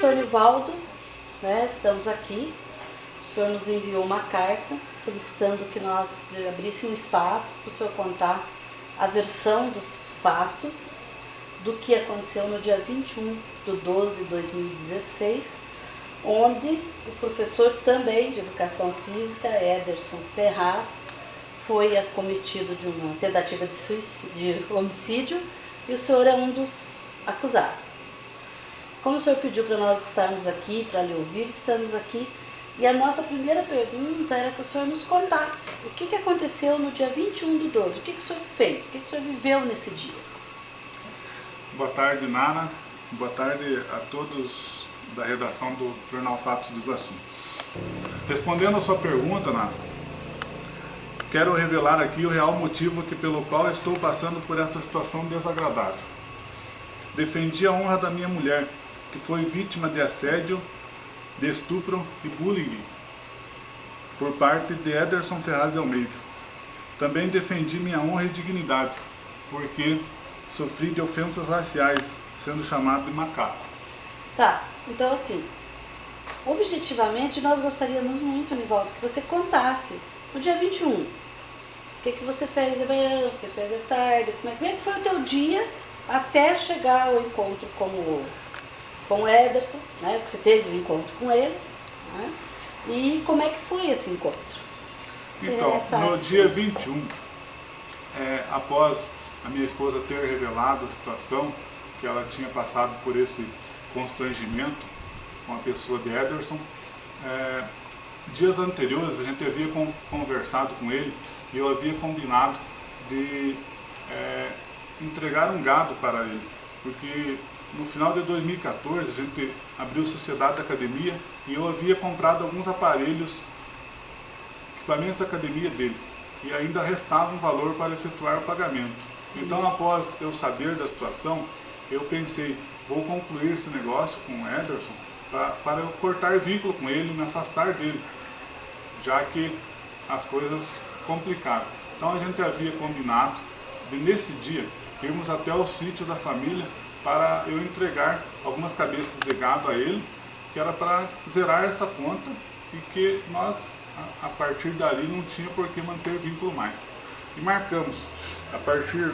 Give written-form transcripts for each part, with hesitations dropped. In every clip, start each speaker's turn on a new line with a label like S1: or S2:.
S1: Professor Nivaldo, né, estamos aqui. O senhor nos enviou uma carta solicitando que nós abríssemos um espaço para o senhor contar a versão dos fatos do que aconteceu no dia 21/12/2016, onde o professor também de Educação Física, Ederson Ferraz, foi acometido de uma tentativa de homicídio e o senhor é um dos acusados. Como o senhor pediu para nós estarmos aqui, para lhe ouvir, estamos aqui. E a nossa primeira pergunta era que o senhor nos contasse o que aconteceu no dia 21/12, o que o senhor fez, o que o senhor viveu nesse dia.
S2: Boa tarde, Nara. Boa tarde a todos da redação do Jornal Fatos do Iguaçu. Respondendo a sua pergunta, Nara, quero revelar aqui o real motivo pelo qual estou passando por esta situação desagradável. Defendi a honra da minha mulher, que foi vítima de assédio, de estupro e bullying por parte de Ederson Ferraz de Almeida. Também defendi minha honra e dignidade, porque sofri de ofensas raciais, sendo chamado de macaco.
S1: Tá, então assim, objetivamente nós gostaríamos muito, Nivaldo, que você contasse no dia 21. O que você fez de manhã, o que você fez de tarde, como é que foi o teu dia até chegar ao encontro com o Ederson, né? Porque você teve um encontro com ele, né? E como é que foi esse encontro?
S2: Então, no dia 21, após a minha esposa ter revelado a situação, que ela tinha passado por esse constrangimento com a pessoa de Ederson, dias anteriores a gente havia conversado com ele e eu havia combinado de entregar um gado para ele, porque no final de 2014 a gente abriu Sociedade da Academia e eu havia comprado alguns aparelhos, equipamentos da academia dele, e ainda restava um valor para efetuar o pagamento. Então, após eu saber da situação, eu pensei, vou concluir esse negócio com o Ederson para eu cortar vínculo com ele e me afastar dele, já que as coisas complicaram. Então a gente havia combinado de nesse dia irmos até o sítio da família para eu entregar algumas cabeças de gado a ele, que era para zerar essa conta e que nós, a partir dali, não tinha por que manter vínculo mais. E marcamos. A partir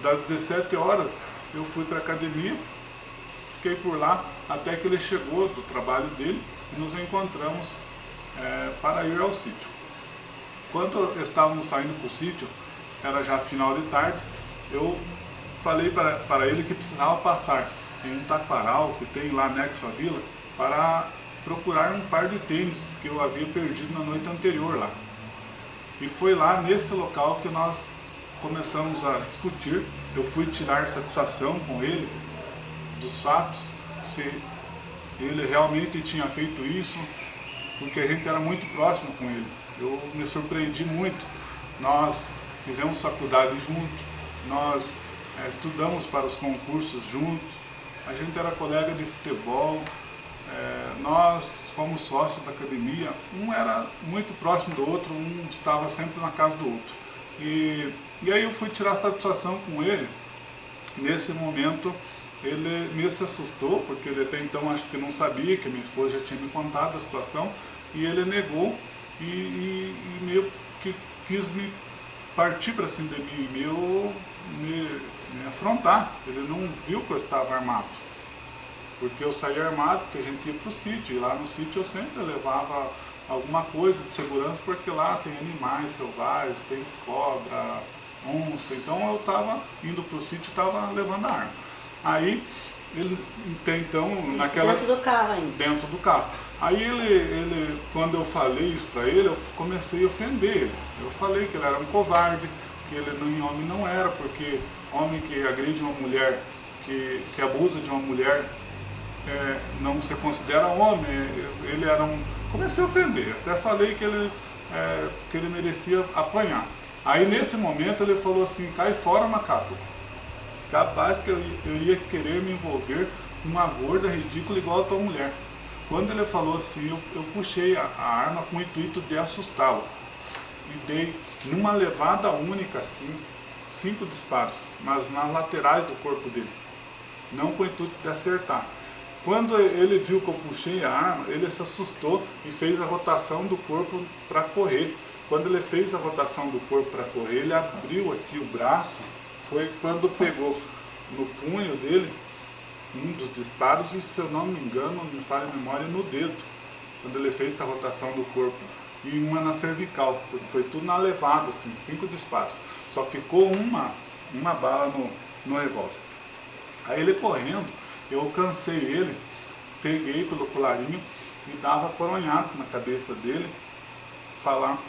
S2: das 17 horas, eu fui para a academia, fiquei por lá até que ele chegou do trabalho dele e nos encontramos para ir ao sítio. Quando estávamos saindo para o sítio, era já final de tarde, eu falei para ele que precisava passar em um taquaral que tem lá anexo à vila para procurar um par de tênis que eu havia perdido na noite anterior lá. E foi lá nesse local que nós começamos a discutir. Eu fui tirar satisfação com ele dos fatos, se ele realmente tinha feito isso, porque a gente era muito próximo com ele. Eu me surpreendi muito. Nós fizemos faculdade juntos, nós estudamos para os concursos juntos, a gente era colega de futebol, nós fomos sócios da academia, um era muito próximo do outro, um estava sempre na casa do outro. E aí eu fui tirar satisfação com ele. Nesse momento ele me assustou, porque ele até então acho que não sabia, que a minha esposa já tinha me contado a situação, e ele negou e meio que quis me partir para cima de mim, me afrontar. Ele não viu que eu estava armado, porque eu saí armado, porque a gente ia para o sítio, e lá no sítio eu sempre levava alguma coisa de segurança, porque lá tem animais selvagens, tem cobra, onça, então eu estava indo para o sítio e estava levando a arma. Aí, ele, então, naquela...
S1: Dentro do carro ainda?
S2: Dentro do carro. Aí ele, quando eu falei isso para ele, eu comecei a ofender ele. Eu falei que ele era um covarde, que ele homem não era, porque homem que agride uma mulher, que abusa de uma mulher, não se considera homem. Ele era um... Comecei a ofender, até falei que ele merecia apanhar. Aí nesse momento ele falou assim, cai fora, macaco. Capaz que eu iria querer me envolver com uma gorda ridícula igual a tua mulher. Quando ele falou assim, eu puxei a arma com o intuito de assustá-lo. E dei numa levada única, assim, 5 disparos, mas nas laterais do corpo dele. Não com o intuito de acertar. Quando ele viu que eu puxei a arma, ele se assustou e fez a rotação do corpo para correr. Quando ele fez a rotação do corpo para correr, ele abriu aqui o braço, foi quando pegou no punho dele um dos disparos e, se eu não me engano, não me falha a memória, no dedo, quando ele fez essa rotação do corpo. E uma na cervical, foi tudo na levada, assim, 5 disparos. Só ficou uma bala no revólver. Aí ele correndo, eu alcancei ele, peguei pelo colarinho e dava coronhados na cabeça dele,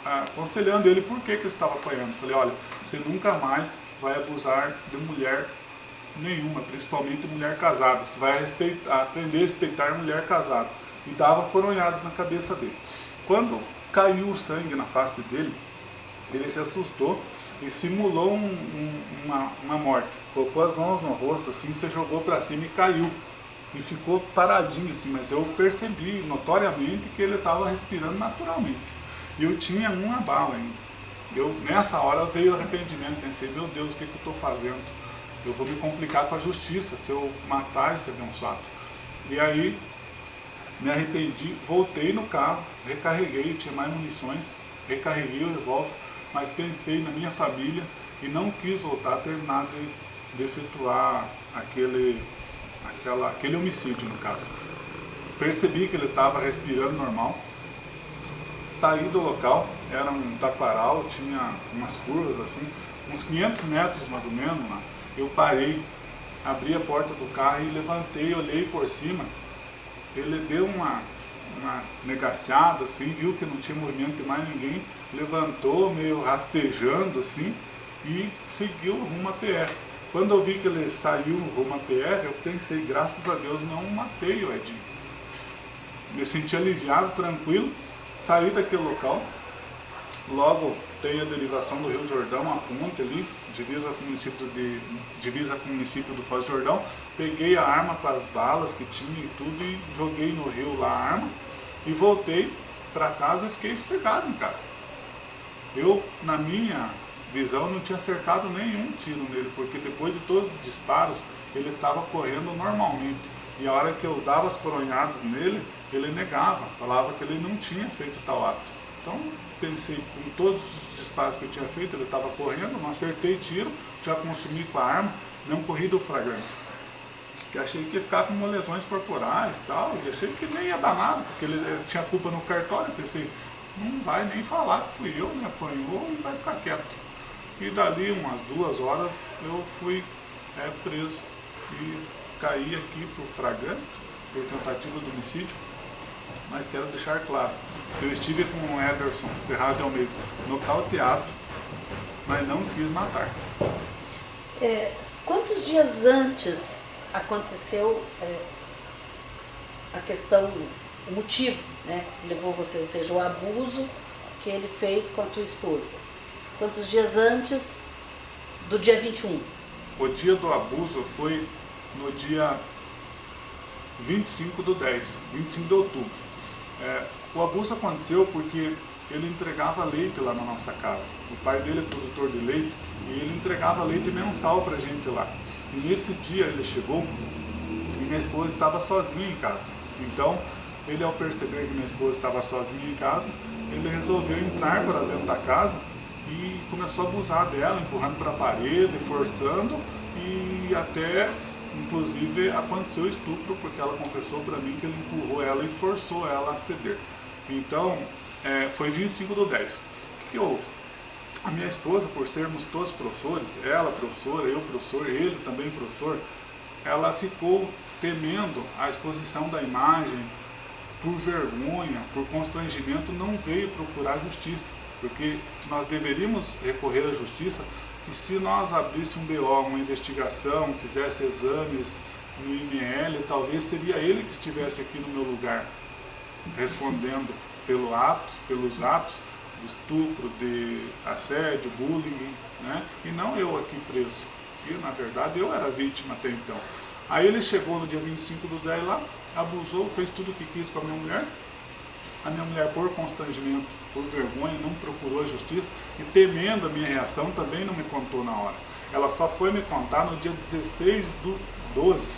S2: aconselhando ele por que ele estava apanhando. Falei, olha, você nunca mais vai abusar de mulher nenhuma, principalmente mulher casada. Você vai aprender a respeitar mulher casada. E dava coronhados na cabeça dele. Quando caiu o sangue na face dele, ele se assustou e simulou uma morte. Colocou as mãos no rosto, assim, se jogou para cima e caiu. E ficou paradinho assim, mas eu percebi notoriamente que ele estava respirando naturalmente. E eu tinha uma bala ainda. Nessa hora veio o arrependimento, pensei, meu Deus, o que eu estou fazendo? Eu vou me complicar com a justiça se eu matar esse abençoado. E aí me arrependi, voltei no carro, recarreguei, tinha mais munições, recarreguei o revólver, mas pensei na minha família e não quis voltar a terminar de efetuar aquele homicídio, no caso. Percebi que ele estava respirando normal, saí do local, era um taquaral, tinha umas curvas assim, uns 500 metros mais ou menos lá. Eu parei, abri a porta do carro e levantei, olhei por cima. Ele deu uma negaciada assim, viu que não tinha movimento de mais ninguém, levantou meio rastejando assim e seguiu rumo a PR. Quando eu vi que ele saiu rumo a PR, eu pensei, graças a Deus não matei o Edinho. Me senti aliviado, tranquilo, saí daquele local. Logo tem a derivação do Rio Jordão, a ponte ali, divisa com o município do Foz do Jordão. Peguei a arma com as balas que tinha e tudo e joguei no rio lá a arma e voltei para casa e fiquei sossegado em casa. Eu, na minha visão, não tinha acertado nenhum tiro nele, porque depois de todos os disparos ele estava correndo normalmente. E a hora que eu dava as coronhadas nele, ele negava, falava que ele não tinha feito tal ato. Então pensei, com todos os disparos que eu tinha feito, ele estava correndo, não acertei tiro, já consumi com a arma, não corri do flagrante. Que achei que ia ficar com lesões corporais e tal, e achei que nem ia dar nada, porque ele tinha culpa no cartório. Pensei, não vai nem falar que fui eu, me apanhou e vai ficar quieto. E dali umas 2 horas eu fui preso e caí aqui por flagrante, por tentativa de homicídio. Mas quero deixar claro, eu estive com o Ederson Ferraz de Almeida nocauteado, mas não quis matar.
S1: Quantos dias antes aconteceu a questão, o motivo, né, que levou você, ou seja, o abuso que ele fez com a tua esposa? Quantos dias antes do dia 21?
S2: O dia do abuso foi no dia 25 de outubro. O abuso aconteceu porque ele entregava leite lá na nossa casa. O pai dele é produtor de leite e ele entregava leite mensal pra gente lá. E nesse dia ele chegou e minha esposa estava sozinha em casa. Então, ele, ao perceber que minha esposa estava sozinha em casa, ele resolveu entrar para dentro da casa e começou a abusar dela, empurrando para a parede, forçando, e até, inclusive, aconteceu estupro, porque ela confessou para mim que ele empurrou ela e forçou ela a ceder. Então, foi 25/10. O que houve? A minha esposa, por sermos todos professores, ela professora, eu professor, ele também professor, ela ficou temendo a exposição da imagem, por vergonha, por constrangimento, não veio procurar justiça, porque nós deveríamos recorrer à justiça, e se nós abríssemos um BO, uma investigação, fizesse exames no IML, talvez seria ele que estivesse aqui no meu lugar, respondendo pelos atos de estupro, de assédio, bullying, né? E não eu aqui preso, que na verdade eu era vítima até então. Aí ele chegou no dia 25/10 lá, abusou, fez tudo o que quis com a minha mulher. A minha mulher, por constrangimento, por vergonha, não procurou a justiça e, temendo a minha reação, também não me contou na hora. Ela só foi me contar no dia 16/12.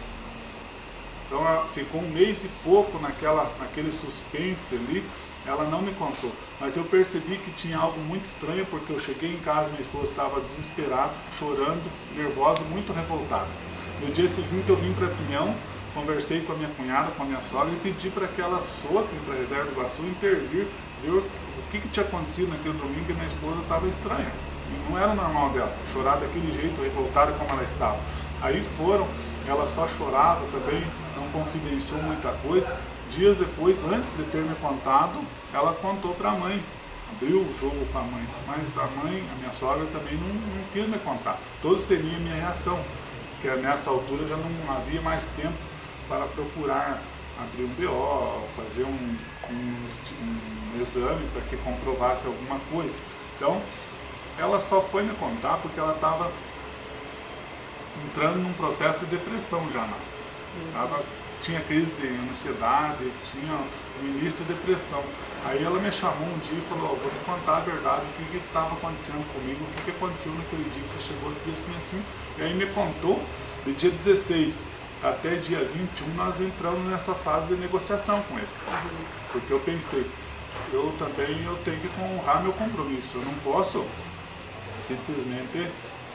S2: Então ficou um mês e pouco naquele suspense ali, ela não me contou. Mas eu percebi que tinha algo muito estranho, porque eu cheguei em casa, minha esposa estava desesperada, chorando, nervosa, muito revoltada. No dia seguinte eu vim para Pinhão, conversei com a minha cunhada, com a minha sogra, e pedi para que elas fossem para a Reserva do Iguaçu intervir, ver o que tinha acontecido naquele domingo, que minha esposa estava estranha. E não era normal dela, chorar daquele jeito, revoltada como ela estava. Aí foram, ela só chorava também, não confidenciou muita coisa. Dias depois, antes de ter me contado, ela contou para a mãe, abriu o jogo para a mãe, mas a minha sogra também não quis me contar. Todos temiam a minha reação, porque nessa altura já não havia mais tempo para procurar abrir um BO, fazer um exame para que comprovasse alguma coisa. Então, ela só foi me contar porque ela estava entrando num processo de depressão já. Tinha crise de ansiedade, tinha o início de depressão. Aí ela me chamou um dia e falou, vou te contar a verdade, o que estava acontecendo comigo, o que aconteceu naquele dia que você chegou aqui assim. E aí me contou, de dia 16 até dia 21, nós entramos nessa fase de negociação com ele. Porque eu pensei, eu tenho que honrar meu compromisso, eu não posso simplesmente,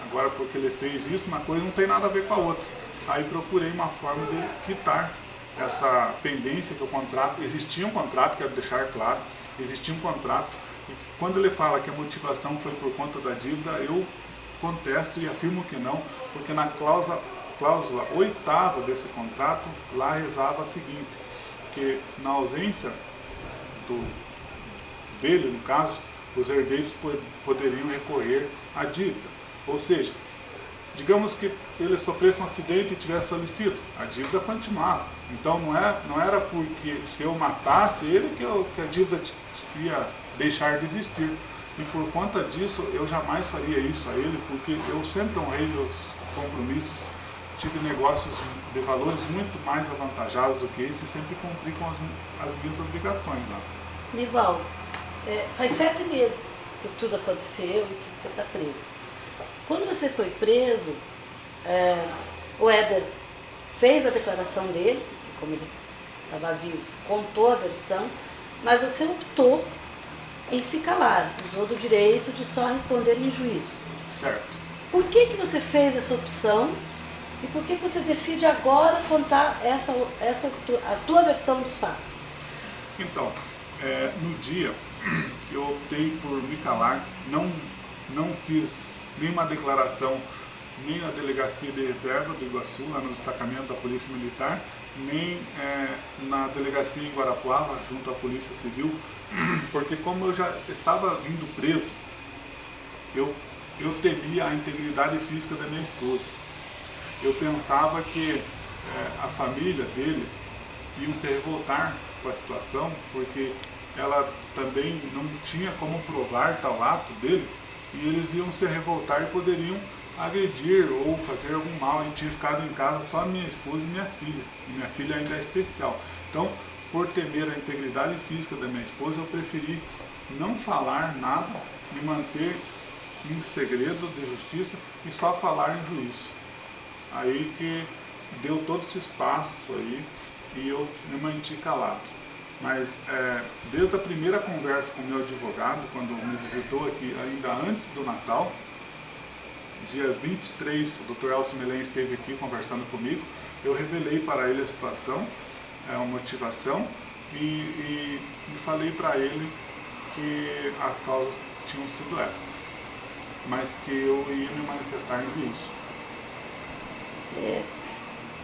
S2: agora porque ele fez isso, uma coisa não tem nada a ver com a outra. Aí procurei uma forma de quitar essa pendência que o contrato, existia um contrato, quero deixar claro, existia um contrato, e quando ele fala que a motivação foi por conta da dívida, eu contesto e afirmo que não, porque na cláusula 8ª desse contrato, lá rezava a seguinte, que na ausência dele, no caso, os herdeiros poderiam recorrer à dívida. Ou seja, digamos que ele sofresse um acidente e tivesse falecido, a dívida continuava. Então não era porque se eu matasse ele que a dívida ia deixar de existir. E por conta disso, eu jamais faria isso a ele, porque eu sempre honrei meus compromissos, tive negócios de valores muito mais avantajosos do que esse e sempre cumpri com as minhas obrigações.
S1: Nivaldo, faz 7 meses que tudo aconteceu e que você está preso. Quando você foi preso, o Éder fez a declaração dele, como ele estava vivo, contou a versão, mas você optou em se calar, usou do direito de só responder em juízo.
S2: Certo.
S1: Por que você fez essa opção e por que você decide agora contar a tua versão dos fatos?
S2: Então, no dia, eu optei por me calar, não fiz nenhuma declaração nem na delegacia de reserva do Iguaçu, lá no destacamento da Polícia Militar, nem na delegacia em Guarapuava, junto à Polícia Civil, porque como eu já estava vindo preso, eu temia a integridade física da minha esposa. Eu pensava que a família dele iam se revoltar com a situação, porque ela também não tinha como provar tal ato dele, e eles iam se revoltar e poderiam agredir ou fazer algum mal. A gente tinha ficado em casa só minha esposa e minha filha. E minha filha ainda é especial. Então, por temer a integridade física da minha esposa, eu preferi não falar nada, me manter em segredo de justiça e só falar em juízo. Aí que deu todo esse espaço aí e eu me mantive calado. Mas desde a primeira conversa com o meu advogado, quando me visitou aqui ainda antes do Natal, dia 23, o Dr. Elcio Melen esteve aqui conversando comigo, eu revelei para ele a situação, a motivação, e falei para ele que as causas tinham sido essas, mas que eu ia me manifestar em juízo.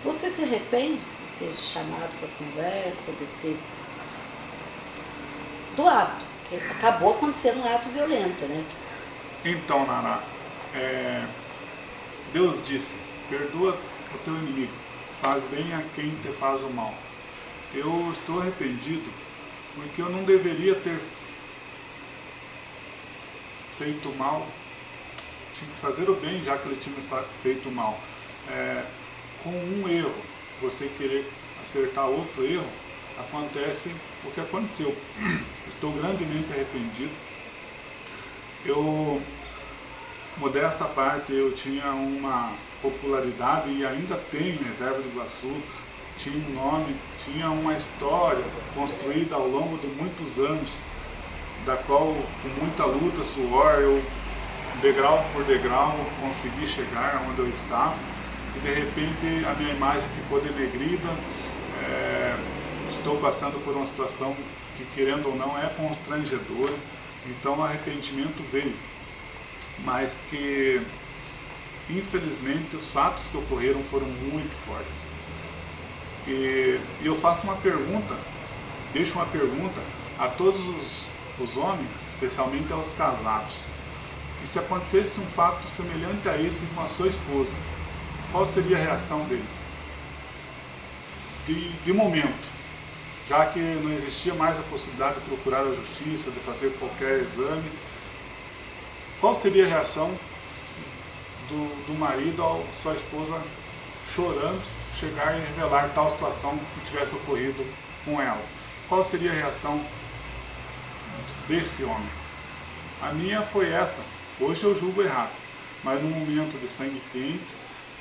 S1: Você se arrepende de ter chamado para conversa, do ato, que acabou acontecendo um ato violento, né?
S2: Então, Naná, Deus disse, perdoa o teu inimigo, faz bem a quem te faz o mal. Eu estou arrependido porque eu não deveria ter feito mal, tinha que fazer o bem já que ele tinha me feito mal. Com um erro, você querer acertar outro erro, acontece o que aconteceu. Estou grandemente arrependido. Modesta parte, eu tinha uma popularidade e ainda tenho em Reserva do Iguaçu, tinha um nome, tinha uma história construída ao longo de muitos anos, da qual, com muita luta, suor, eu, degrau por degrau, consegui chegar onde eu estava, e de repente a minha imagem ficou denegrida. Estou passando por uma situação que, querendo ou não, é constrangedora, então o arrependimento veio, mas que, infelizmente, os fatos que ocorreram foram muito fortes. E eu faço uma pergunta, deixo uma pergunta a todos os homens, especialmente aos casados. E se acontecesse um fato semelhante a esse com a sua esposa, qual seria a reação deles? De momento, já que não existia mais a possibilidade de procurar a justiça, de fazer qualquer exame, qual seria a reação do marido ao sua esposa chorando chegar e revelar tal situação que tivesse ocorrido com ela? Qual seria a reação desse homem? A minha foi essa. Hoje eu julgo errado, mas no momento de sangue quente,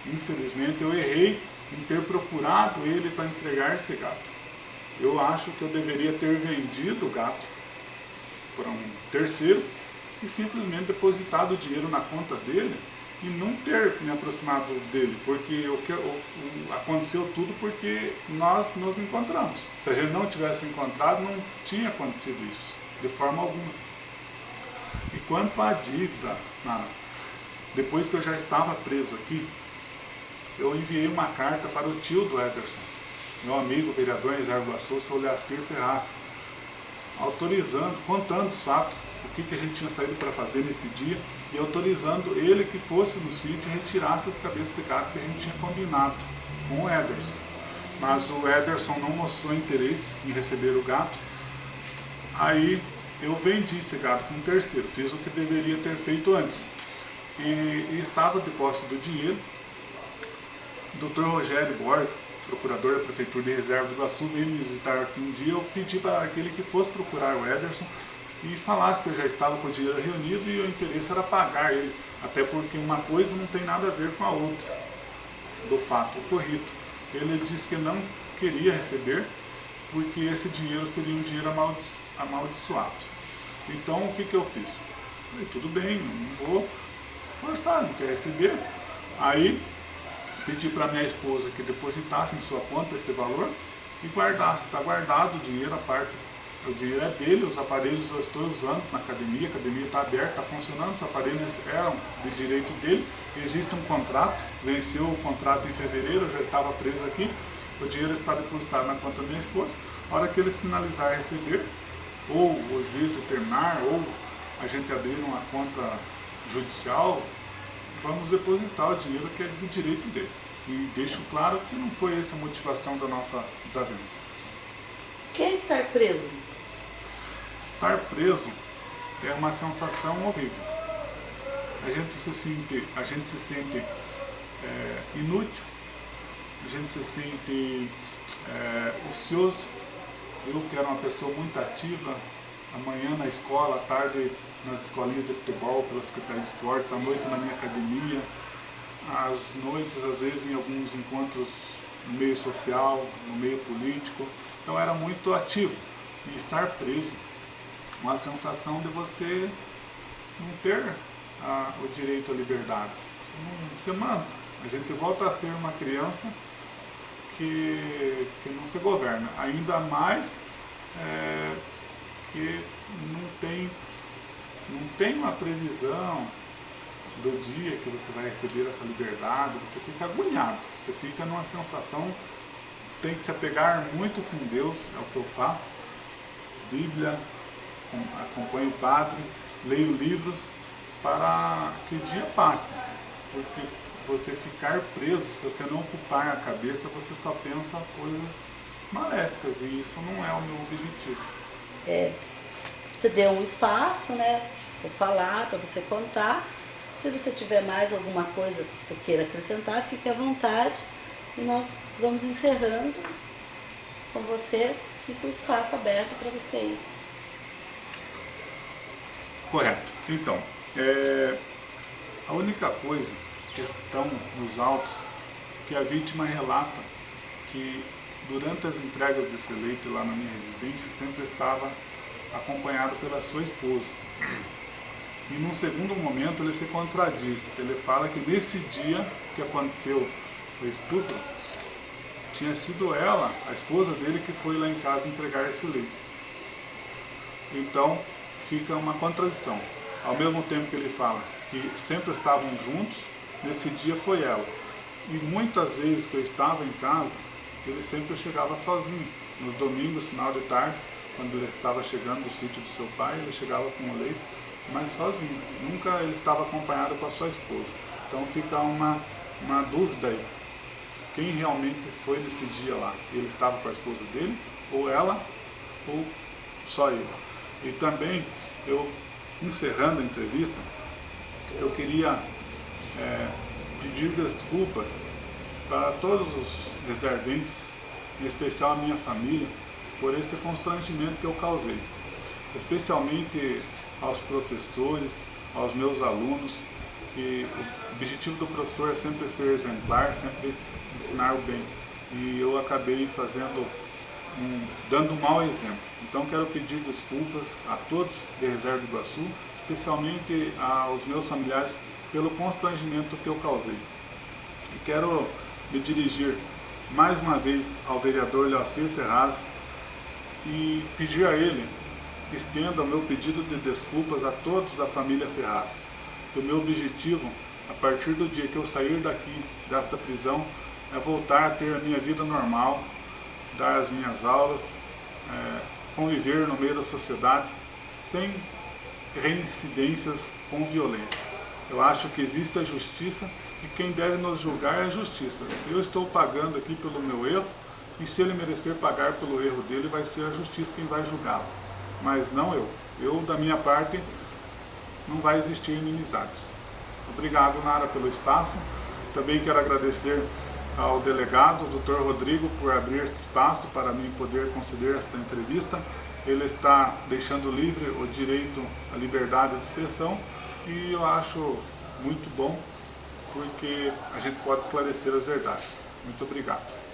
S2: infelizmente eu errei em ter procurado ele para entregar esse gato. Eu acho que eu deveria ter vendido o gato para um terceiro e simplesmente depositado o dinheiro na conta dele e não ter me aproximado dele, porque aconteceu tudo porque nós nos encontramos. Se a gente não tivesse encontrado, não tinha acontecido isso, de forma alguma. E quanto à dívida, depois que eu já estava preso aqui, eu enviei uma carta para o tio do Ederson, meu amigo vereador em Iguaçu, seu Leacir Ferraz, autorizando, contando os fatos, o que a gente tinha saído para fazer nesse dia, e autorizando ele que fosse no sítio e retirasse as cabeças de gato que a gente tinha combinado com o Ederson. Mas o Ederson não mostrou interesse em receber o gato. Aí eu vendi esse gato com um terceiro, fiz o que deveria ter feito antes. E estava de posse do dinheiro. O Dr. Rogério Borges, procurador da Prefeitura de Reserva do Iguaçu, veio me visitar aqui um dia. Eu pedi para aquele que fosse procurar o Ederson e falasse que eu já estava com o dinheiro reunido e o interesse era pagar ele, até porque uma coisa não tem nada a ver com a outra, do fato ocorrido. Ele disse que não queria receber, porque esse dinheiro seria um dinheiro amaldiçoado. Então o que eu fiz? Falei, tudo bem, não vou forçar, não quer receber. Aí pedi para minha esposa que depositasse em sua conta esse valor e guardasse. Está guardado o dinheiro, a parte, o dinheiro é dele, os aparelhos eu estou usando na academia, a academia está aberta, está funcionando, os aparelhos eram de direito dele, existe um contrato, venceu o contrato em fevereiro, eu já estava preso aqui, o dinheiro está depositado na conta da minha esposa. A hora que ele sinalizar receber, ou o juiz determinar, ou a gente abrir uma conta judicial, vamos depositar o dinheiro que é do direito dele. E deixo claro que não foi essa a motivação da nossa desavença.
S1: O que é estar preso?
S2: Estar preso é uma sensação horrível. A gente se sente inútil, a gente se sente ocioso. Eu que era uma pessoa muito ativa, amanhã na escola, à tarde nas escolinhas de futebol, pela Secretaria de Esportes, à noite na minha academia, às noites, às vezes, em alguns encontros no meio social, no meio político. Então era muito ativo. E estar preso, uma sensação de você não ter o direito à liberdade. Você manda. A gente volta a ser uma criança que não se governa. Ainda mais que não tem uma previsão do dia que você vai receber essa liberdade, você fica agoniado, você fica numa sensação, tem que se apegar muito com Deus, é o que eu faço, Bíblia, acompanho o padre, leio livros para que o dia passe, porque você ficar preso, se você não ocupar a cabeça, você só pensa coisas maléficas, e isso não é o meu objetivo.
S1: Você deu um espaço, né, para você falar, para você contar. Se você tiver mais alguma coisa que você queira acrescentar, fique à vontade e nós vamos encerrando com você, fica o espaço aberto para você ir.
S2: Correto. Então, a única coisa que estão nos autos que a vítima relata que durante as entregas desse leito lá na minha residência, sempre estava acompanhado pela sua esposa. E num segundo momento ele se contradiz. Ele fala que nesse dia que aconteceu o estupro, tinha sido ela, a esposa dele, que foi lá em casa entregar esse leito. Então fica uma contradição. Ao mesmo tempo que ele fala que sempre estavam juntos, nesse dia foi ela. E muitas vezes que eu estava em casa, ele sempre chegava sozinho. Nos domingos, final de tarde, quando ele estava chegando do sítio do seu pai, ele chegava com o leito, mas sozinho. Nunca ele estava acompanhado com a sua esposa. Então fica uma dúvida aí. Quem realmente foi nesse dia lá? Ele estava com a esposa dele, ou ela, ou só ele? E também, eu encerrando a entrevista, eu queria pedir desculpas para todos os reservenses, em especial a minha família, por esse constrangimento que eu causei. Especialmente aos professores, aos meus alunos, que o objetivo do professor é sempre ser exemplar, sempre ensinar o bem. E eu acabei dando um mau exemplo. Então quero pedir desculpas a todos de Reserva do Iguaçu, especialmente aos meus familiares, pelo constrangimento que eu causei. E quero me dirigir mais uma vez ao vereador Leocir Ferraz e pedir a ele que estenda o meu pedido de desculpas a todos da família Ferraz. Que o meu objetivo, a partir do dia que eu sair daqui, desta prisão, é voltar a ter a minha vida normal, dar as minhas aulas, conviver no meio da sociedade, sem reincidências com violência. Eu acho que existe a justiça e quem deve nos julgar é a justiça. Eu estou pagando aqui pelo meu erro e se ele merecer pagar pelo erro dele, vai ser a justiça quem vai julgá-lo, mas não eu. Eu, da minha parte, não vai existir inimizades. Obrigado, Nara, pelo espaço. Também quero agradecer ao delegado, o Dr. Rodrigo, por abrir este espaço para mim poder conceder esta entrevista. Ele está deixando livre o direito à liberdade de expressão e eu acho muito bom, porque a gente pode esclarecer as verdades. Muito obrigado.